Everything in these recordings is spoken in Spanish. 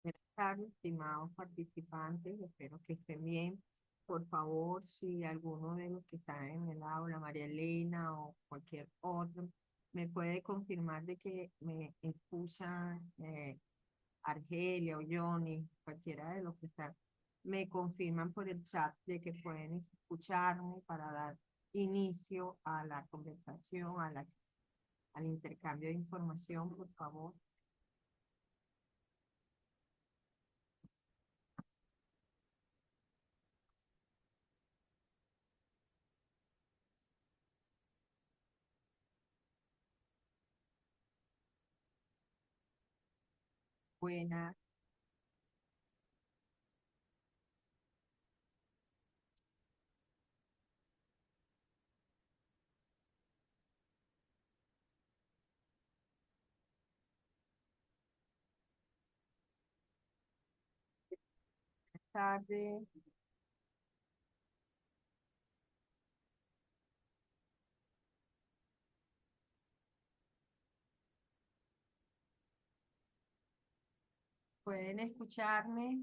Buenas tardes, estimados participantes, espero que estén bien. Por favor, si alguno de los que están en el aula, María Elena o cualquier otro, me puede confirmar de que me escuchan, Argelia o Johnny, cualquiera de los que están, me confirman por el chat de que pueden escucharme para dar inicio a la conversación, al intercambio de información, por favor. Buenas tardes. ¿Pueden escucharme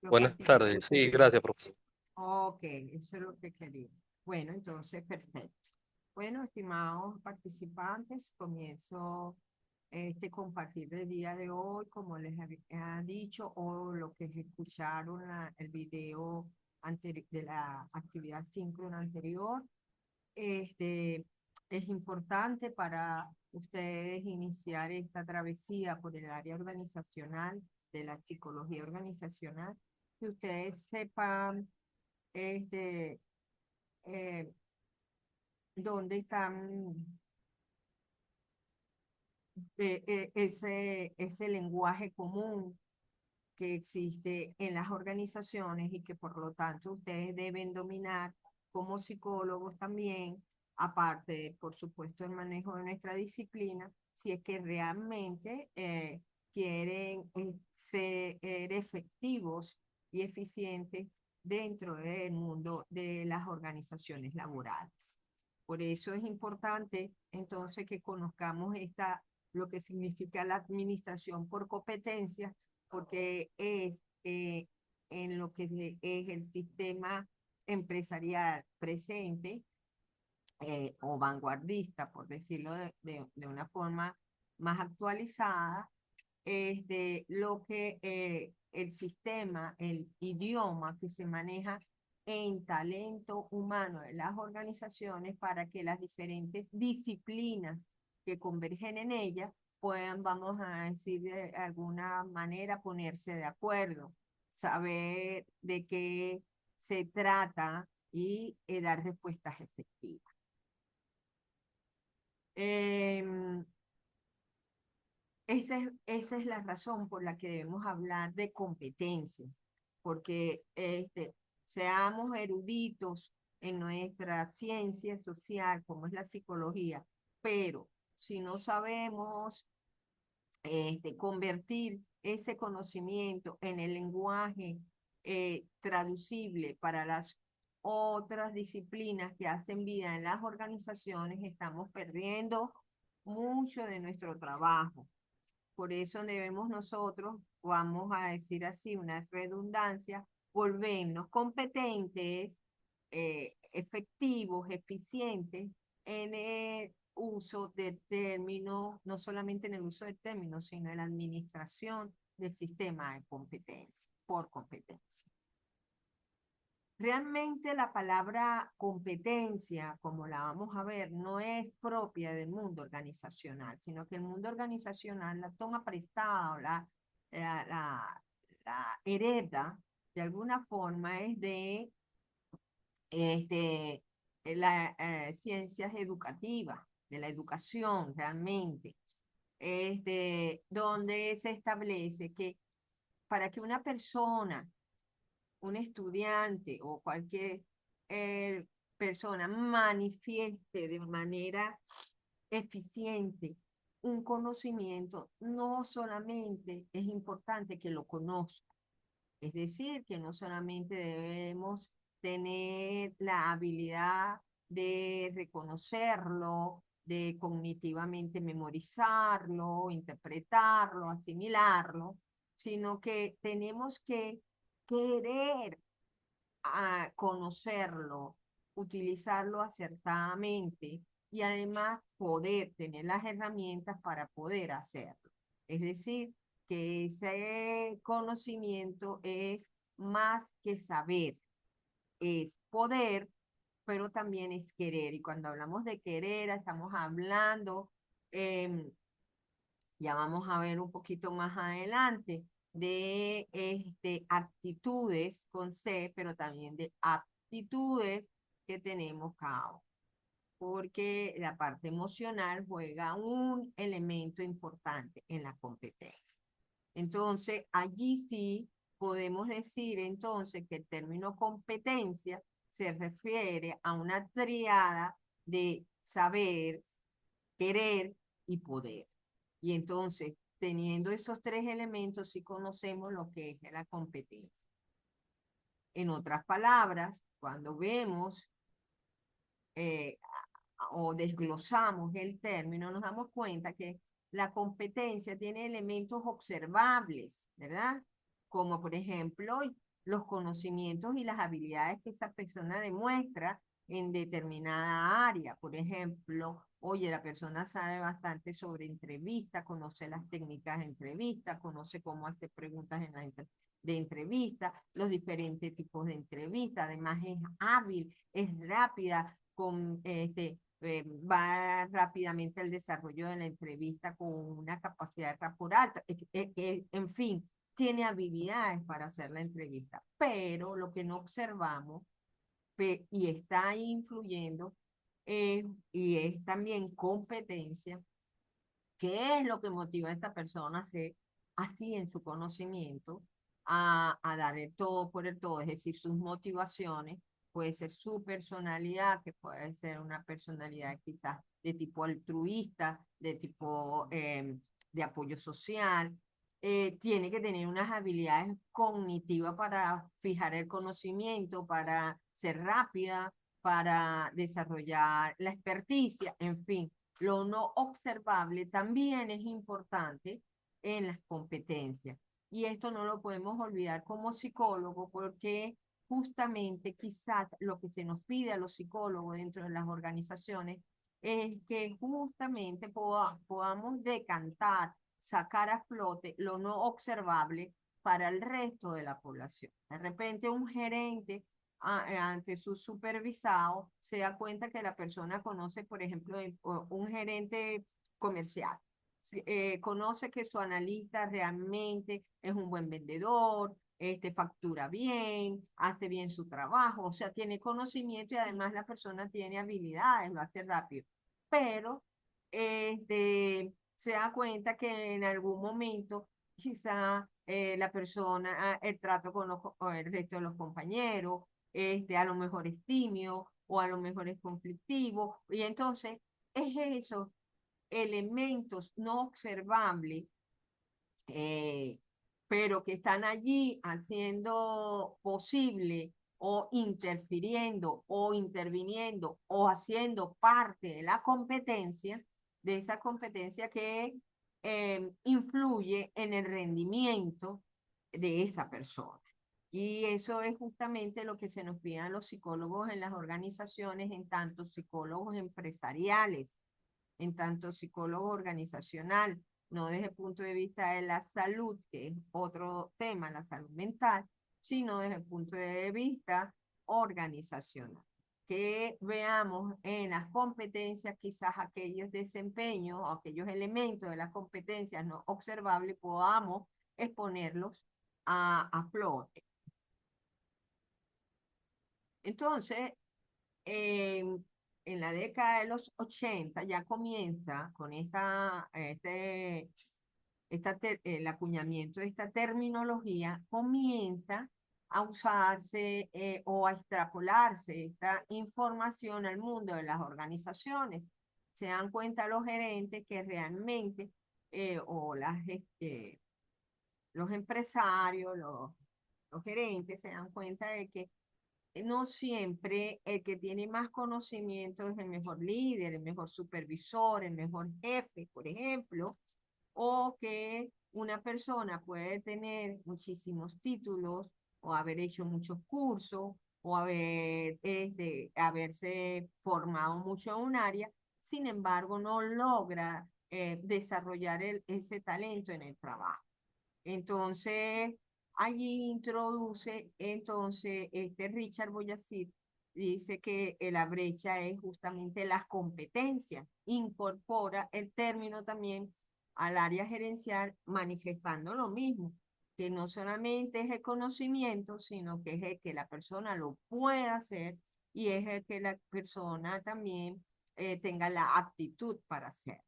los Buenas participantes? tardes. Sí, gracias, profesor. Ok, eso es lo que quería. Bueno, entonces, perfecto. Bueno, estimados participantes, comienzo este compartir del día de hoy, como les había dicho, o lo que escucharon el video de la actividad síncrona anterior. Este, es importante para ustedes iniciar esta travesía por el área organizacional, de la psicología organizacional, que ustedes sepan este, eh, dónde están ese lenguaje común que existe en las organizaciones y que por lo tanto ustedes deben dominar como psicólogos también, aparte, por supuesto, el manejo de nuestra disciplina, si es que realmente quieren ser efectivos y eficientes dentro del mundo de las organizaciones laborales. Por eso es importante entonces que conozcamos lo que significa la administración por competencia, porque es en lo que es el sistema empresarial presente, o vanguardista, por decirlo de una forma más actualizada, es de lo que el sistema, el idioma que se maneja en talento humano de las organizaciones para que las diferentes disciplinas que convergen en ellas puedan, vamos a decir, de alguna manera ponerse de acuerdo, saber de qué se trata y dar respuestas efectivas. Em, esa es la razón por la que debemos hablar de competencias, porque seamos eruditos en nuestra ciencia social, como es la psicología, pero si no sabemos convertir ese conocimiento en el lenguaje traducible para las otras disciplinas que hacen vida en las organizaciones, estamos perdiendo mucho de nuestro trabajo. Por eso debemos nosotros, vamos a decir así, una redundancia, volvernos competentes, efectivos, eficientes en el uso del término, no solamente en el uso del término, sino en la administración del sistema de competencia, por competencia. Realmente la palabra competencia, como la vamos a ver, no es propia del mundo organizacional, sino que el mundo organizacional la toma prestada o la, la- la hereda de alguna forma es de este, las ciencias educativas, de la educación realmente, donde se establece que para que una persona, un estudiante o cualquier eh, persona manifieste de manera eficiente un conocimiento, no solamente es importante que lo conozca, es decir, que no solamente debemos tener la habilidad de reconocerlo, de cognitivamente memorizarlo, interpretarlo, asimilarlo, sino que tenemos que querer conocerlo, utilizarlo acertadamente y además poder tener las herramientas para poder hacerlo. Es decir, que ese conocimiento es más que saber, es poder, pero también es querer. Y cuando hablamos de querer, estamos hablando, eh, ya vamos a ver un poquito más adelante, de actitudes con C, pero también de aptitudes que tenemos cada uno, porque la parte emocional juega un elemento importante en la competencia. Entonces, allí sí podemos decir entonces que el término competencia se refiere a una triada de saber, querer y poder. Y entonces, teniendo esos tres elementos, sí conocemos lo que es la competencia. En otras palabras, cuando vemos eh, o desglosamos el término, nos damos cuenta que la competencia tiene elementos observables, ¿verdad? Como por ejemplo los conocimientos y las habilidades que esa persona demuestra en determinada área. Por ejemplo, oye, la persona sabe bastante sobre entrevistas, conoce las técnicas de entrevista, conoce cómo hacer preguntas en de entrevista, los diferentes tipos de entrevista, además es hábil, es rápida, va rápidamente al desarrollo de la entrevista con una capacidad de rapport alta, en fin, tiene habilidades para hacer la entrevista, pero lo que no observamos y está ahí influyendo y es también competencia. ¿Qué es lo que motiva a esta persona a ser así en su conocimiento, a dar el todo por el todo? Es decir, sus motivaciones, puede ser su personalidad, que puede ser una personalidad quizás de tipo altruista, de tipo de apoyo social. Tiene que tener unas habilidades cognitivas para fijar el conocimiento, para ser rápida, para desarrollar la experticia, en fin. Lo no observable también es importante en las competencias. Y esto no lo podemos olvidar como psicólogo porque justamente quizás lo que se nos pide a los psicólogos dentro de las organizaciones es que justamente podamos decantar, sacar a flote lo no observable para el resto de la población. De repente un gerente ante su supervisado, se da cuenta que la persona conoce, por ejemplo, un gerente comercial. Conoce que su analista realmente es un buen vendedor, factura bien, hace bien su trabajo, o sea, tiene conocimiento y además la persona tiene habilidades, lo hace rápido. Pero se da cuenta que en algún momento quizá la persona, el trato con el resto de los compañeros, a lo mejor es tímido o a lo mejor es conflictivo. Y entonces es esos elementos no observables, eh, pero que están allí haciendo posible o interfiriendo o interviniendo o haciendo parte de esa competencia que influye en el rendimiento de esa persona. Y eso es justamente lo que se nos pide a los psicólogos en las organizaciones, en tanto psicólogos empresariales, en tanto psicólogo organizacional, no desde el punto de vista de la salud, que es otro tema, la salud mental, sino desde el punto de vista organizacional. Que veamos en las competencias quizás aquellos desempeños o aquellos elementos de las competencias no observables, podamos exponerlos a flote. Entonces, en la década de los 80 ya comienza con el acuñamiento de esta terminología, comienza a usarse o a extrapolarse esta información al mundo de las organizaciones. Se dan cuenta los gerentes que realmente, o los empresarios, los gerentes se dan cuenta de que no siempre el que tiene más conocimiento es el mejor líder, el mejor supervisor, el mejor jefe, por ejemplo, o que una persona puede tener muchísimos títulos o haber hecho muchos cursos o haberse formado mucho en un área, sin embargo, no logra desarrollar ese talento en el trabajo. Entonces, allí introduce, entonces, este Richard Boyacic dice que la brecha es justamente las competencias. Incorpora el término también al área gerencial manifestando lo mismo, que no solamente es el conocimiento, sino que es el que la persona lo pueda hacer y es el que la persona también tenga la aptitud para hacer.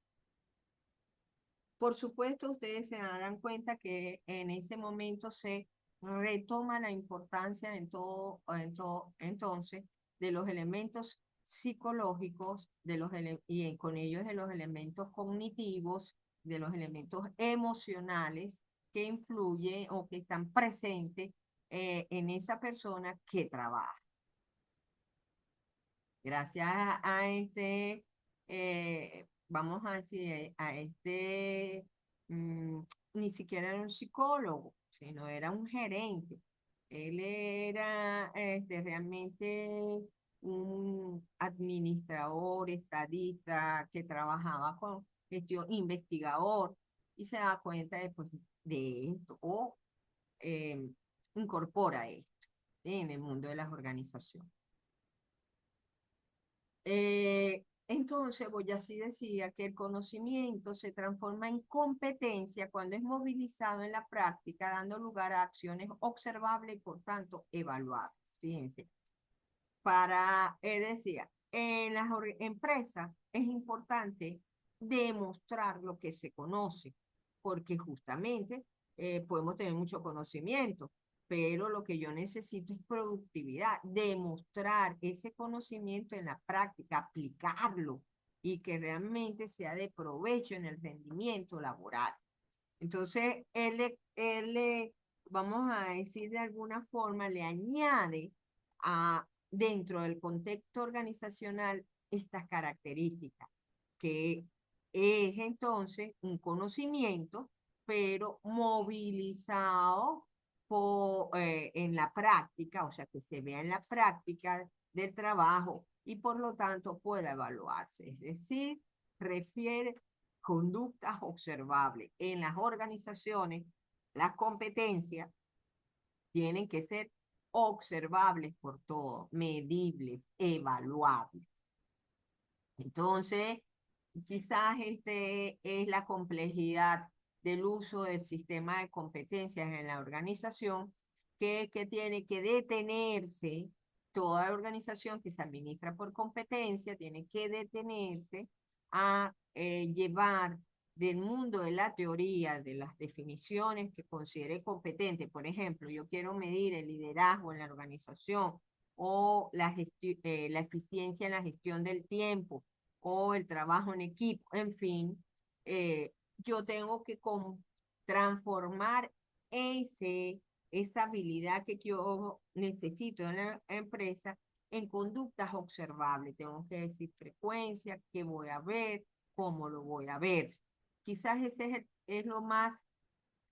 Por supuesto, ustedes se darán cuenta que en ese momento se retoma la importancia entonces de los elementos psicológicos y con ellos de los elementos cognitivos, de los elementos emocionales que influyen o que están presentes en esa persona que trabaja. Gracias vamos a decir, mm, ni siquiera era un psicólogo, sino era un gerente. Él era realmente un administrador, estadista, que trabajaba con gestión, investigador, y se da cuenta de esto, o eh, incorpora esto en el mundo de las organizaciones. Entonces, Boyacá decía que el conocimiento se transforma en competencia cuando es movilizado en la práctica, dando lugar a acciones observables y, por tanto, evaluables. Fíjense, él decía, en las empresas es importante demostrar lo que se conoce, porque justamente podemos tener mucho conocimiento, pero lo que yo necesito es productividad, demostrar ese conocimiento en la práctica, aplicarlo y que realmente sea de provecho en el rendimiento laboral. Entonces, vamos a decir de alguna forma, le añade dentro del contexto organizacional estas características, que es entonces un conocimiento, pero movilizado en la práctica, o sea, que se vea en la práctica del trabajo y por lo tanto pueda evaluarse. Es decir, refiere conductas observables. En las organizaciones, las competencias tienen que ser observables por todo, medibles, evaluables. Entonces, quizás este es la complejidad del uso del sistema de competencias en la organización que tiene que detenerse, toda la organización que se administra por competencia tiene que detenerse a llevar del mundo de la teoría, de las definiciones que considere competente. Por ejemplo, yo quiero medir el liderazgo en la organización o la eficiencia en la gestión del tiempo o el trabajo en equipo, en fin, yo tengo que transformar ese, esa habilidad que yo necesito en la empresa en conductas observables. Tengo que decir frecuencia, qué voy a ver, cómo lo voy a ver. Quizás es lo más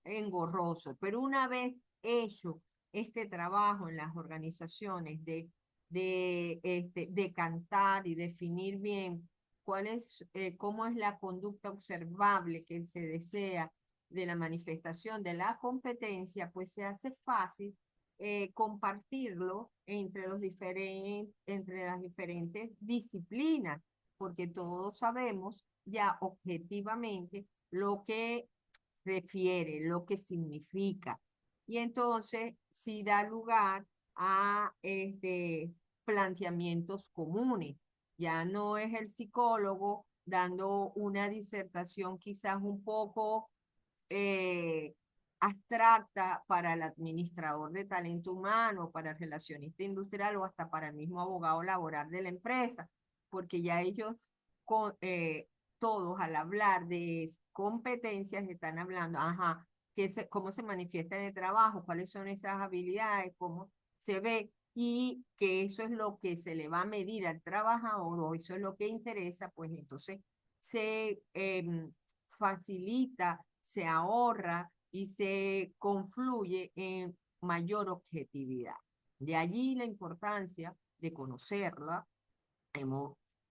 engorroso, pero una vez hecho este trabajo en las organizaciones de cantar y definir bien cómo es la conducta observable que se desea de la manifestación de la competencia, pues se hace fácil compartirlo entre las diferentes disciplinas, porque todos sabemos ya objetivamente lo que refiere, lo que significa. Y entonces, si da lugar a planteamientos comunes. Ya no es el psicólogo dando una disertación quizás un poco eh, abstracta para el administrador de talento humano, para el relacionista industrial o hasta para el mismo abogado laboral de la empresa, porque ya ellos con, todos al hablar de competencias están hablando, ajá, cómo se manifiesta en el trabajo, cuáles son esas habilidades, cómo se ve y que eso es lo que se le va a medir al trabajador o eso es lo que interesa, pues entonces se facilita, se ahorra y se confluye en mayor objetividad. De allí la importancia de conocerla,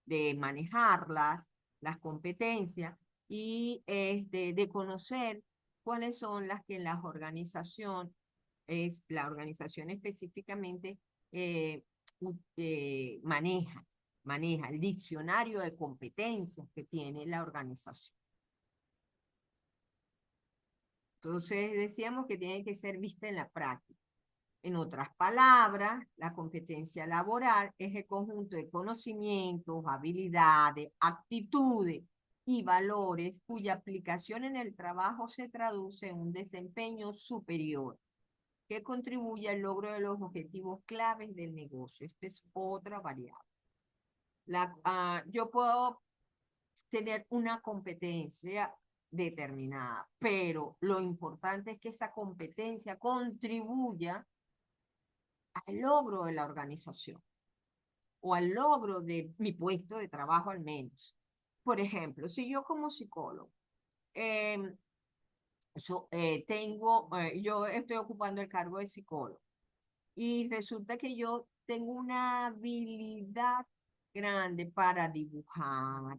de manejarlas, las competencias y de conocer cuáles son las que las organizaciones, es la organización específicamente eh, maneja, maneja el diccionario de competencias que tiene la organización. Entonces decíamos que tiene que ser vista en la práctica. En otras palabras, la competencia laboral es el conjunto de conocimientos, habilidades, actitudes y valores cuya aplicación en el trabajo se traduce en un desempeño superior que contribuye al logro de los objetivos claves del negocio. Esta es otra variable. Yo puedo tener una competencia determinada, pero lo importante es que esa competencia contribuya al logro de la organización o al logro de mi puesto de trabajo al menos. Por ejemplo, si yo como psicólogo eh, yo estoy ocupando el cargo de psicólogo y resulta que yo tengo una habilidad grande para dibujar,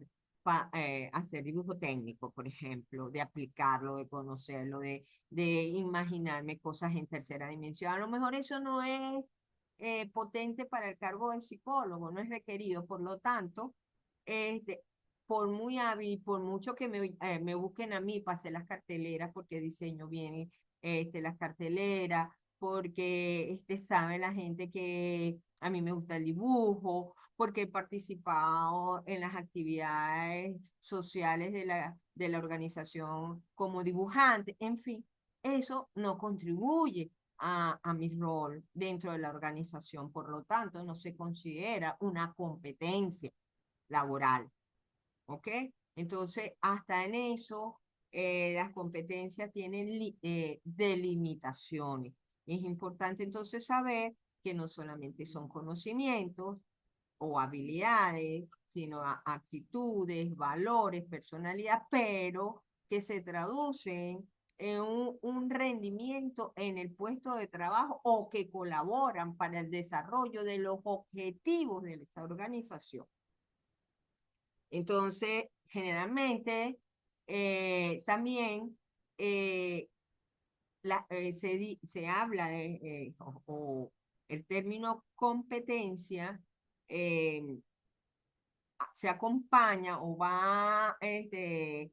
hacer dibujo técnico, por ejemplo, de aplicarlo, de conocerlo, de imaginarme cosas en tercera dimensión. A lo mejor eso no es potente para el cargo de psicólogo, no es requerido, por lo tanto, este, por muy hábil, por mucho que me busquen a mí para hacer las carteleras, porque diseño bien las carteleras, porque sabe la gente que a mí me gusta el dibujo, porque he participado en las actividades sociales de la organización como dibujante, en fin, eso no contribuye a mi rol dentro de la organización, por lo tanto, no se considera una competencia laboral, ¿ok? Entonces, hasta en eso, las competencias tienen delimitaciones. Es importante entonces saber que no solamente son conocimientos o habilidades, sino actitudes, valores, personalidad, pero que se traducen en un rendimiento en el puesto de trabajo o que colaboran para el desarrollo de los objetivos de esa organización. Entonces, generalmente, también eh, se habla o el término competencia eh, se acompaña o va eh,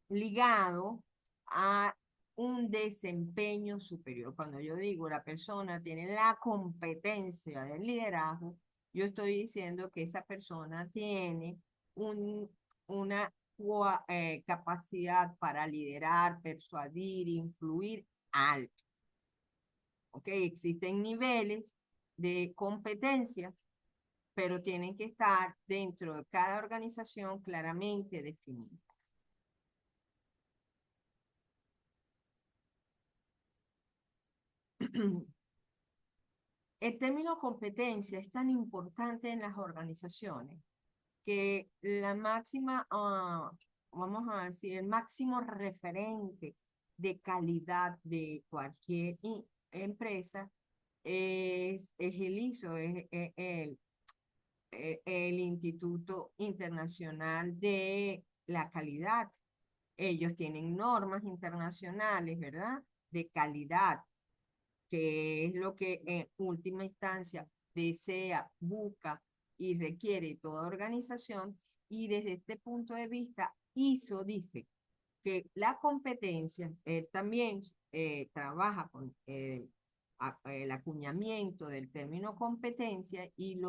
ligado a un desempeño superior. Cuando yo digo la persona tiene la competencia del liderazgo, yo estoy diciendo que esa persona tiene un, una capacidad para liderar, persuadir, influir alto. ¿Ok? Existen niveles de competencia, pero tienen que estar dentro de cada organización claramente definidas. El término competencia es tan importante en las organizaciones que la máxima, vamos a decir, el máximo referente de calidad de cualquier empresa es el ISO, el Instituto Internacional de la Calidad. Ellos tienen normas internacionales, ¿verdad? De calidad, que es lo que en última instancia desea, busca y requiere toda organización. Y desde este punto de vista, ISO dice que la competencia también trabaja con el acuñamiento del término competencia y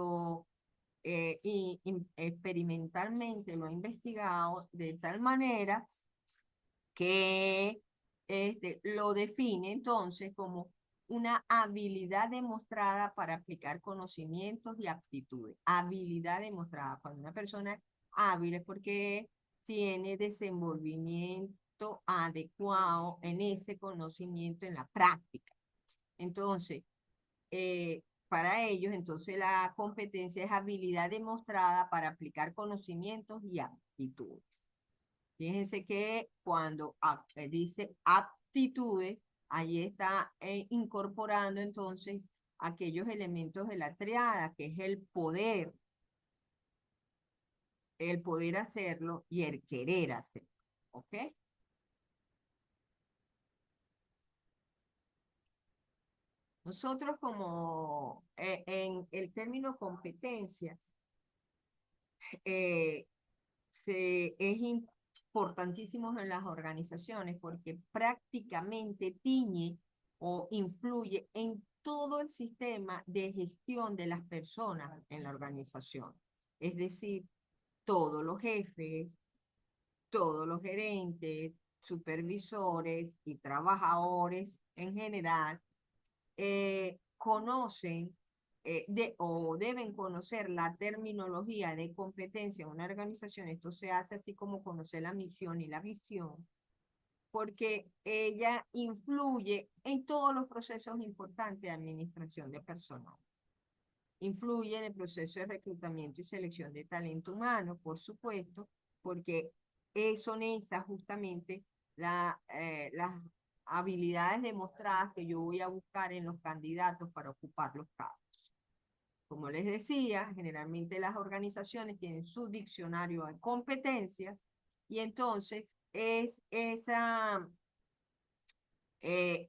experimentalmente lo ha investigado de tal manera que lo define entonces como una habilidad demostrada para aplicar conocimientos y aptitudes. Habilidad demostrada. Cuando una persona es hábil es porque tiene desenvolvimiento adecuado en ese conocimiento en la práctica. Entonces, para ellos, entonces la competencia es habilidad demostrada para aplicar conocimientos y aptitudes. Fíjense que cuando dice aptitudes, ahí está incorporando entonces aquellos elementos de la triada, que es el poder hacerlo y el querer hacerlo. ¿Ok? Nosotros como en el término competencias, eh, es importantísimo en las organizaciones porque prácticamente tiñe o influye en todo el sistema de gestión de las personas en la organización. Es decir, todos los jefes, todos los gerentes, supervisores y trabajadores en general conocen o deben conocer la terminología de competencia en una organización. Esto se hace así como conocer la misión y la visión, porque ella influye en todos los procesos importantes de administración de personal. Influye en el proceso de reclutamiento y selección de talento humano, por supuesto, porque son esas justamente las habilidades demostradas que yo voy a buscar en los candidatos para ocupar los cargos. Como les decía, generalmente las organizaciones tienen su diccionario de competencias y entonces es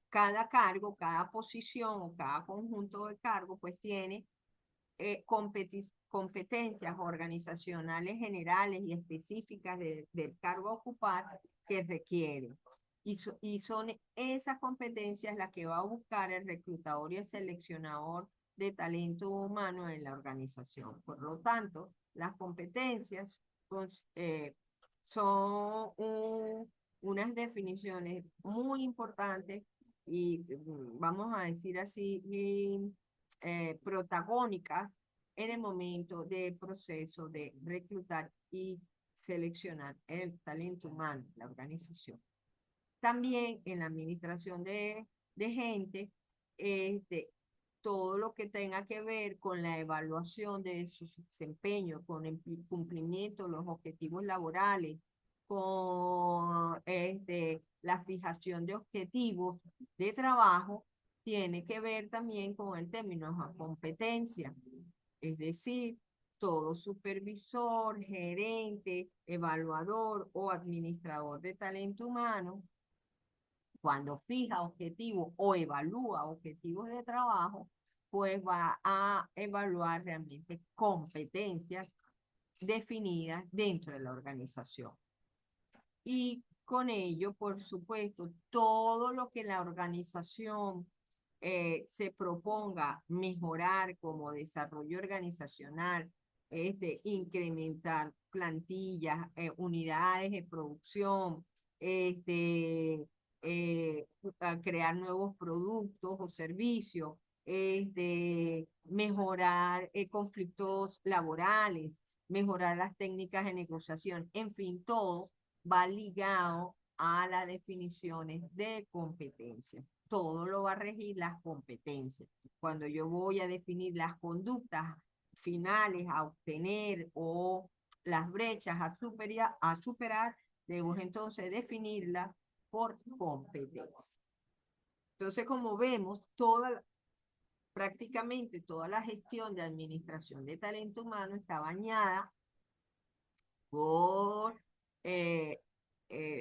cada cargo, cada posición o cada conjunto de cargos, pues tiene competencias organizacionales generales y específicas del cargo a ocupar que requieren. Y son esas competencias las que va a buscar el reclutador y el seleccionador de talento humano en la organización. Por lo tanto, las competencias son unas definiciones muy importantes y vamos a decir así, protagónicas en el momento del proceso de reclutar y seleccionar el talento humano, la organización. También en la administración de gente, este, todo lo que tenga que ver con la evaluación de su desempeño, con el cumplimiento de los objetivos laborales, con la fijación de objetivos de trabajo, tiene que ver también con el término de competencia. Es decir, todo supervisor, gerente, evaluador o administrador de talento humano, cuando fija objetivos o evalúa objetivos de trabajo, pues va a evaluar realmente competencias definidas dentro de la organización. Y con ello, por supuesto, todo lo que la organización se proponga mejorar como desarrollo organizacional, es de incrementar plantillas, unidades de producción, crear nuevos productos o servicios, mejorar conflictos laborales, mejorar las técnicas de negociación, en fin, todo va ligado a las definiciones de competencia. Todo lo va a regir las competencias. Cuando yo voy a definir las conductas finales a obtener o las brechas a superar, debo entonces definirlas por competencia. Entonces, como vemos, prácticamente toda la gestión de administración de talento humano está bañada por eh,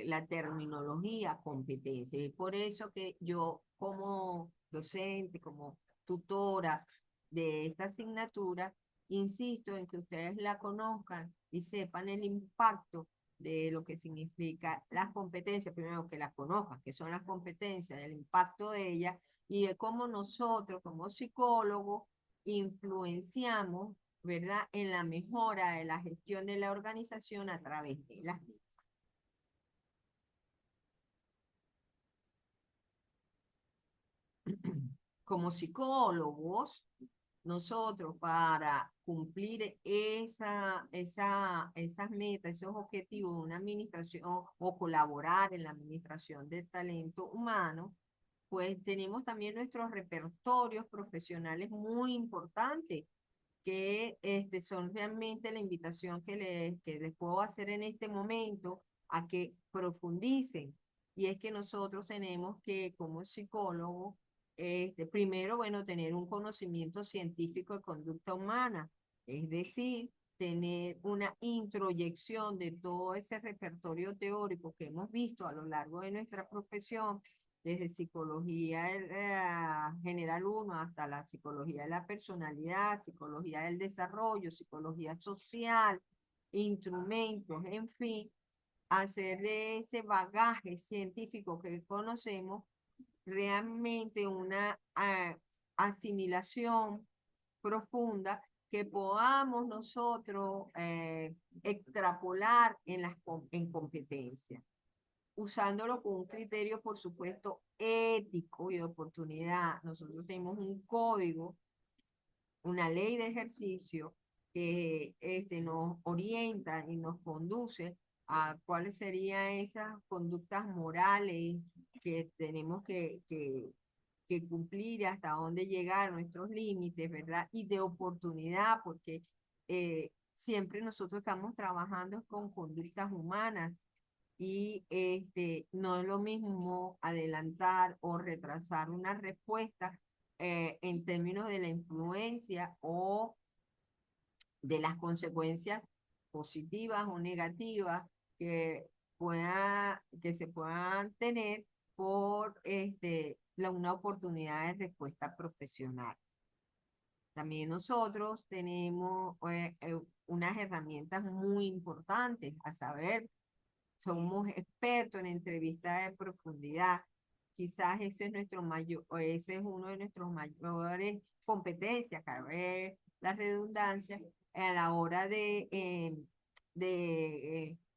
la terminología competencia. Y por eso que yo como docente, como tutora de esta asignatura, insisto en que ustedes la conozcan y sepan el impacto de lo que significa las competencias, primero que las conozcan, que son las competencias, el impacto de ellas y de cómo nosotros como psicólogos influenciamos, ¿verdad?, en la mejora de la gestión de la organización a través de las mismas. Como psicólogos, nosotros para cumplir esas metas, esos objetivos de una administración o colaborar en la administración del talento humano, pues tenemos también nuestros repertorios profesionales muy importantes, que son realmente la invitación que les puedo hacer en este momento a que profundicen. Y es que nosotros tenemos que, como psicólogos, primero, bueno, tener un conocimiento científico de conducta humana, es decir, tener una introyección de todo ese repertorio teórico que hemos visto a lo largo de nuestra profesión, desde psicología general uno hasta la psicología de la personalidad, psicología del desarrollo, psicología social, instrumentos, en fin, hacer de ese bagaje científico que conocemos realmente una asimilación profunda que podamos nosotros extrapolar en competencias, usándolo con un criterio, por supuesto, ético y de oportunidad. Nosotros tenemos un código, una ley de ejercicio que nos orienta y nos conduce a cuáles serían esas conductas morales que tenemos que cumplir, hasta dónde llegar, nuestros límites, ¿verdad? Y de oportunidad, porque siempre nosotros estamos trabajando con conductas humanas y no es lo mismo adelantar o retrasar una respuesta en términos de la influencia o de las consecuencias positivas o negativas que, que se puedan tener por una oportunidad de respuesta profesional. También nosotros tenemos unas herramientas muy importantes, a saber, somos expertos en entrevistas de profundidad. Quizás ese es nuestro mayor, o ese es uno de nuestros mayores competencias, cabe la redundancia, a la hora de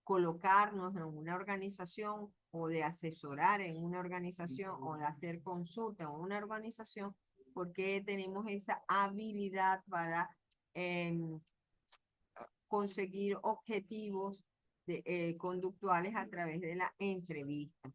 colocarnos en una organización o de asesorar en una organización o de hacer consulta en una organización, porque tenemos esa habilidad para em, conseguir objetivos conductuales a través de la entrevista.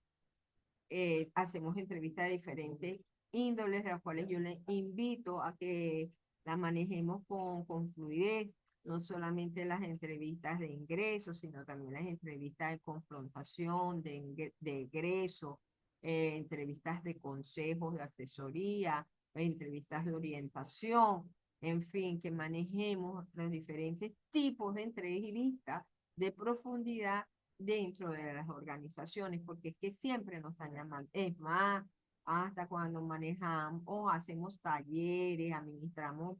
Hacemos entrevistas de diferentes índoles, de las cuales yo les invito a que las manejemos con fluidez, no solamente las entrevistas de ingreso, sino también las entrevistas de confrontación, de egreso, entrevistas de consejos, de asesoría, entrevistas de orientación, en fin, que manejemos los diferentes tipos de entrevistas de profundidad dentro de las organizaciones, porque es que siempre nos están llamando. Es más, hasta cuando manejamos o hacemos talleres, administramos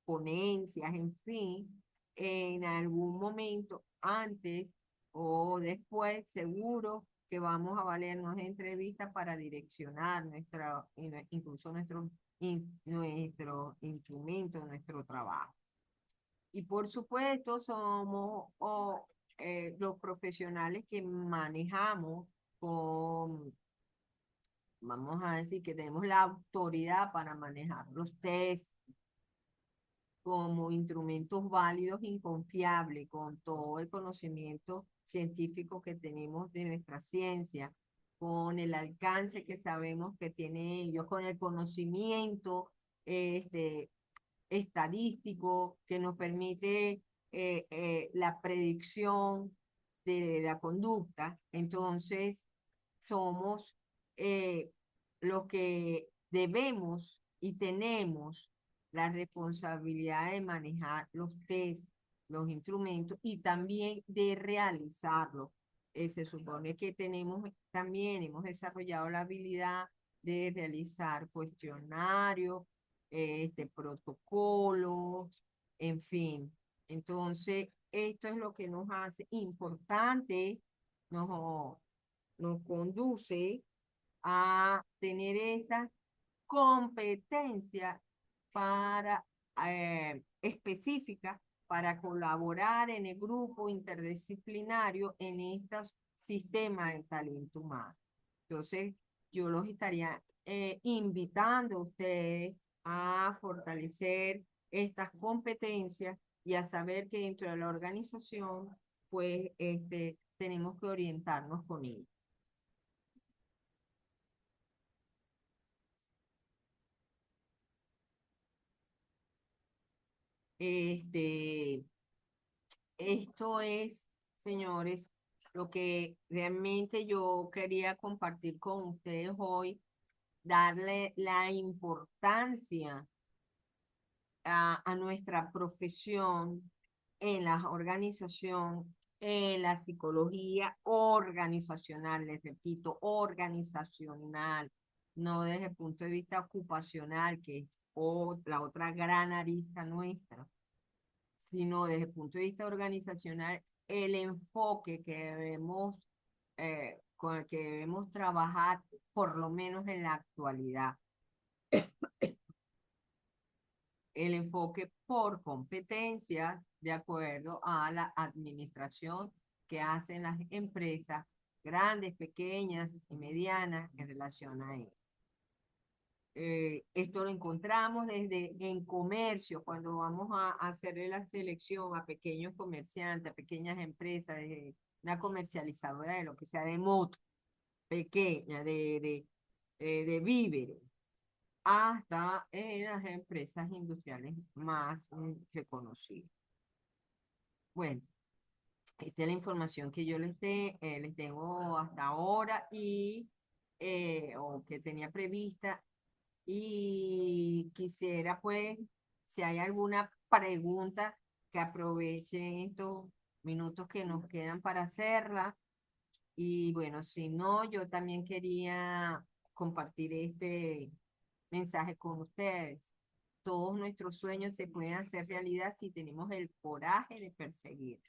ponencias, en fin, en algún momento, antes o después, seguro que vamos a valernos de entrevistas para direccionar incluso nuestro instrumento, nuestro trabajo. Y por supuesto, somos los profesionales que manejamos con, vamos a decir, que tenemos la autoridad para manejar los test como instrumentos válidos, inconfiables, con todo el conocimiento científico que tenemos de nuestra ciencia, con el alcance que sabemos que tienen ellos, con el conocimiento este, estadístico que nos permite la predicción de la conducta. Entonces, somos los que debemos y tenemos la responsabilidad de manejar los test, los instrumentos y también de realizarlos. Se supone que tenemos también, hemos desarrollado la habilidad de realizar cuestionarios, protocolos, en fin. Entonces, esto es lo que nos hace importante, nos, nos conduce a tener esa competencia para, específica para colaborar en el grupo interdisciplinario en estos sistemas de talento humano. Entonces, yo los estaría invitando a ustedes a fortalecer estas competencias y a saber que dentro de la organización, pues, tenemos que orientarnos con ellos. Este, esto es, señores, lo que realmente yo quería compartir con ustedes hoy, darle la importancia a nuestra profesión en la organización, en la psicología organizacional, les repito, organizacional, no desde el punto de vista ocupacional, que es la otra gran arista nuestra, sino desde el punto de vista organizacional, el enfoque que con el que debemos trabajar, por lo menos en la actualidad. El enfoque por competencias de acuerdo a la administración que hacen las empresas grandes, pequeñas y medianas en relación a ello. Esto lo encontramos desde en comercio, cuando vamos a hacerle la selección a pequeños comerciantes, a pequeñas empresas, de una comercializadora de lo que sea de moto, pequeña, de víveres, hasta en las empresas industriales más reconocidas. Bueno, esta es la información que yo les tengo hasta ahora o que tenía prevista y quisiera pues, si hay alguna pregunta, que aprovechen estos minutos que nos quedan para hacerla. Y bueno, si no, yo también quería compartir este mensaje con ustedes. Todos nuestros sueños se pueden hacer realidad si tenemos el coraje de perseguir.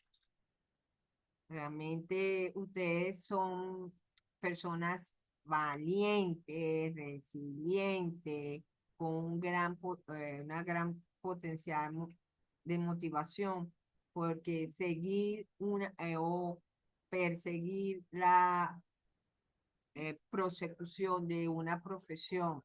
Realmente ustedes son personas valientes, resilientes, con una gran potencial de motivación, porque seguir o perseguir la prosecución de una profesión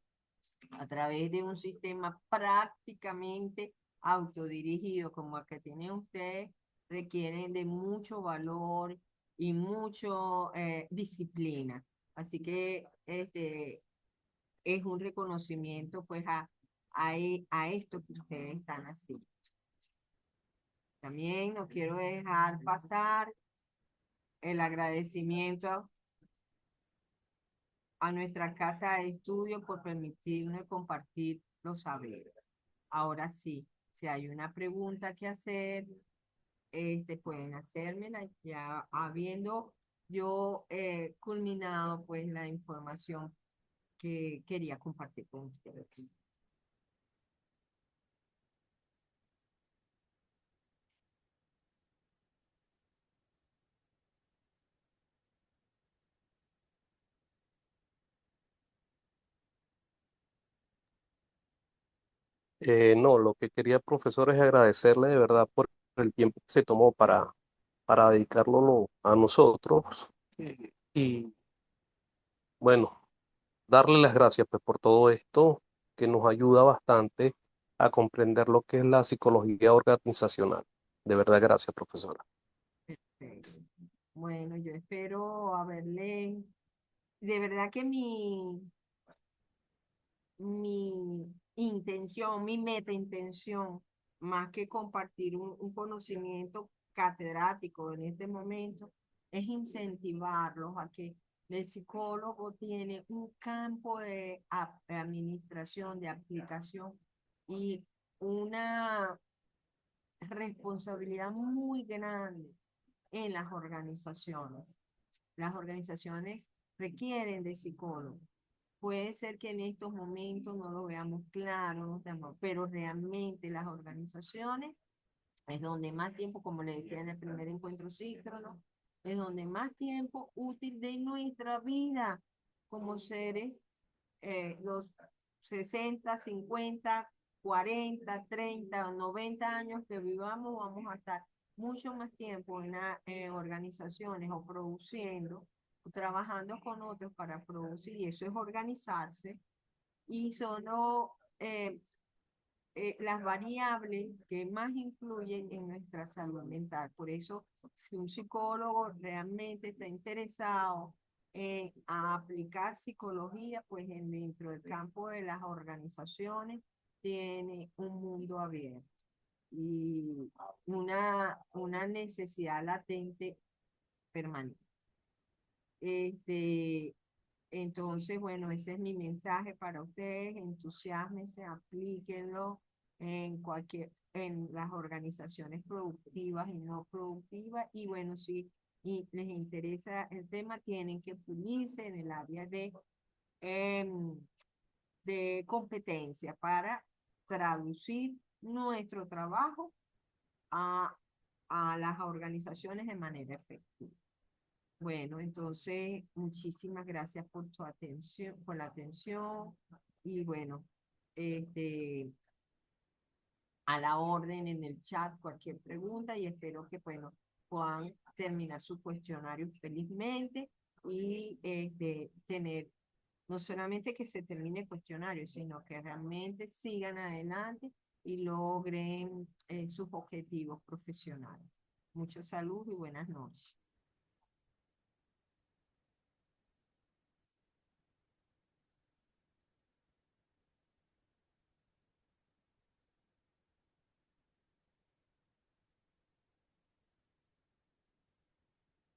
a través de un sistema prácticamente autodirigido como el que tiene usted, requieren de mucho valor y mucho disciplina. Así que es un reconocimiento pues a esto que ustedes están haciendo. También no quiero dejar pasar el agradecimiento a nuestra casa de estudio por permitirnos compartir los saberes. Ahora sí, si hay una pregunta que hacer, pueden hacérmela ya habiendo yo culminado pues la información que quería compartir con ustedes. No, lo que quería, profesor, es agradecerle de verdad por el tiempo que se tomó para dedicarlo a nosotros y bueno, darle las gracias pues por todo esto que nos ayuda bastante a comprender lo que es la psicología organizacional. De verdad, gracias, profesora. Perfecto. Bueno, yo espero haberle, de verdad que mi intención, mi meta intención, más que compartir un conocimiento catedrático en este momento, es incentivarlos a que el psicólogo tiene un campo de administración, de aplicación y una responsabilidad muy grande en las organizaciones. Las organizaciones requieren de psicólogos. Puede ser que en estos momentos no lo veamos claro, pero realmente las organizaciones es donde más tiempo, como le decía en el primer encuentro síncrono, es donde más tiempo útil de nuestra vida como seres, los 60 50 40 30 o 90 años que vivamos, vamos a estar mucho más tiempo en organizaciones o produciendo, o trabajando con otros para producir, y eso es organizarse, y son las variables que más influyen en nuestra salud mental. Por eso, si un psicólogo realmente está interesado en aplicar psicología, pues dentro del campo de las organizaciones tiene un mundo abierto. y una necesidad latente permanente. Este, entonces, bueno, ese es mi mensaje para ustedes. Entusiásmense, aplíquenlo en las organizaciones productivas y no productivas. Y bueno, si les interesa el tema, tienen que pulirse en el área em, de competencia para traducir nuestro trabajo a, a las organizaciones de manera efectiva. Bueno, entonces, muchísimas gracias por tu atención, por la atención y bueno, este, a la orden en el chat cualquier pregunta y espero que, bueno, puedan terminar su cuestionario felizmente y tener no solamente que se termine el cuestionario, sino que realmente sigan adelante y logren sus objetivos profesionales. Mucho salud y buenas noches.